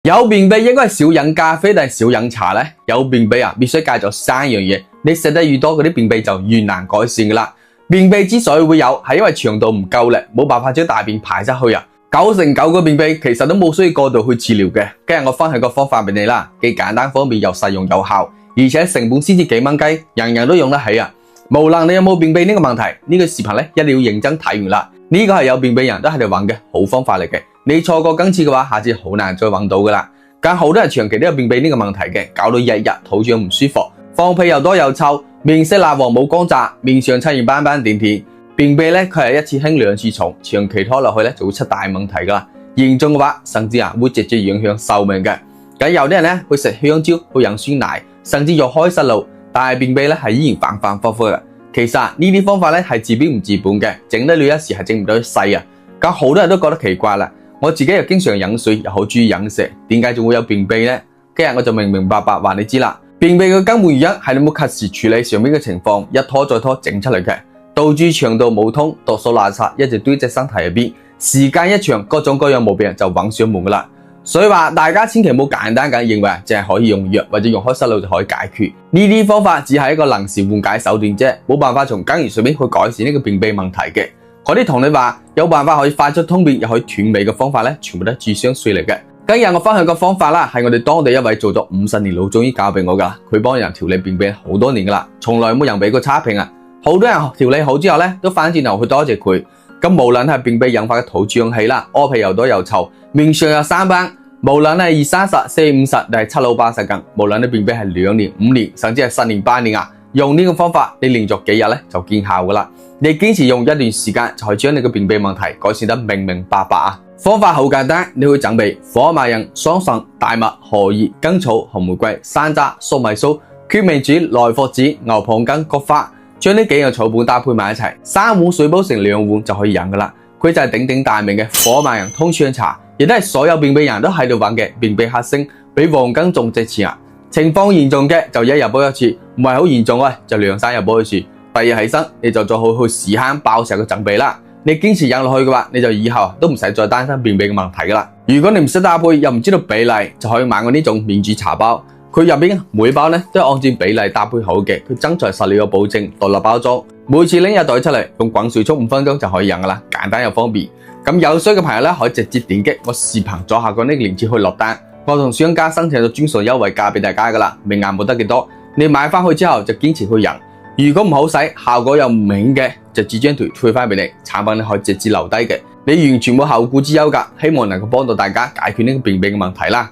有便秘應該係少飲咖啡定係少飲茶呢？有便秘必須戒咗3樣嘢，你食得越多，嗰啲便秘就越難改善噶啦。便秘之所以會有，係因為腸道唔夠力，冇辦法將大便排出去啊。9成9個便秘其實都冇需要過度去治療嘅。今日我分享個方法俾你啦，既簡單方便又實用有效，而且成本先至幾蚊雞，人人都用得起啊。無論你有冇便秘呢個問題，呢個視頻咧一定要認真睇完啦。呢個係有便秘人都喺度揾嘅好方法嚟嘅。你錯過今次嘅話，下次好難再揾到噶啦。咁好多人長期都有便秘呢個問題嘅，搞到日日肚脹唔舒服，放屁又多又臭，面色蠟黃冇光澤，面上出現斑斑點點。便秘咧佢係一次輕兩次重，長期拖落去咧就會出大問題噶啦。嚴重嘅話，甚至會直接影響壽命嘅。咁有啲人咧會食香蕉，會飲酸奶，甚至藥開塞路，但係便秘咧係依然反反复复嘅。其實呢啲方法咧係治標唔治本嘅，整得了一時係整唔到一世啊。咁好多人都覺得奇怪啦，我自己又經常飲水，又好注意飲食，點解仲會有便秘呢？今日我就明明白白話你知啦。便秘嘅根本原因係你冇及時處理上面嘅情況，一拖再拖整出嚟嘅，導致腸道冇通，毒素垃圾一直堆積身體入邊，時間一長，各種各樣毛病就揾上門噶啦。所以話大家千祈唔好簡單咁認為淨係可以用藥或者用開塞露就可以解決，呢啲方法只係一個臨時緩解手段啫，冇辦法從根源上面去改善呢個便秘問題嘅。嗰啲同你話有辦法可以快速通便又可以斷味嘅方法咧，全部都係智商稅嚟嘅。今日我分享個方法啦，係我哋當地一位做咗50年老中醫教俾我噶，佢幫人調理便秘好多年噶啦，從來冇人俾過差評啊。好多人調理好之後咧，都反轉頭去多謝佢。咁無論係便秘引發嘅肚脹氣啦，屙屁又多又臭，面上有三斑，無論係20、30、40、50定係7、老、80斤，無論你便秘係2年、5年，甚至係10年、8年啊，用呢個方法，你連續幾日咧就見效噶啦。你堅持用一段時間，就可以將你嘅便秘問題改善得明明白白啊！方法好簡單，你可以準備火麻仁、桑葚、大麥、荷葉、甘草、紅玫瑰、山楂、粟米酥、決明子、萊菔子、牛蒡根、菊花，將呢幾樣草本搭配埋一齊，3碗水煲成2碗就可以飲噶啦。佢就係鼎鼎大名嘅火麻仁通暢茶，亦都係所有便秘人都喺度揾嘅便秘克星，比黃金仲值錢啊！情況嚴重嘅就1日煲一次，唔係好嚴重就2、3日煲一次。第二日起身你就做好去屎坑爆石嘅準備啦。你堅持飲落去嘅話，你就以後都唔使再擔心便秘嘅問題噶啦。如果你唔識搭配又唔知道比例，就可以買我呢種免治茶包，佢入邊每包咧都係按照比例搭配好嘅，佢真材實料有保證，獨立包裝，每次拎一袋出嚟，用滾水沖5分鐘就可以飲噶啦，簡單又方便。咁有需嘅朋友咧可以直接點擊我視頻左下角呢個鏈接去落單，我同商家申請咗專屬優惠價俾大家噶啦，名額冇得幾多，你買翻去之後就堅持去飲。如果唔好使，效果又唔明嘅，就直接將退翻俾你，產品你可以直接留低嘅，你完全冇後顧之憂噶。希望能夠幫到大家解決呢個便秘嘅問題啦。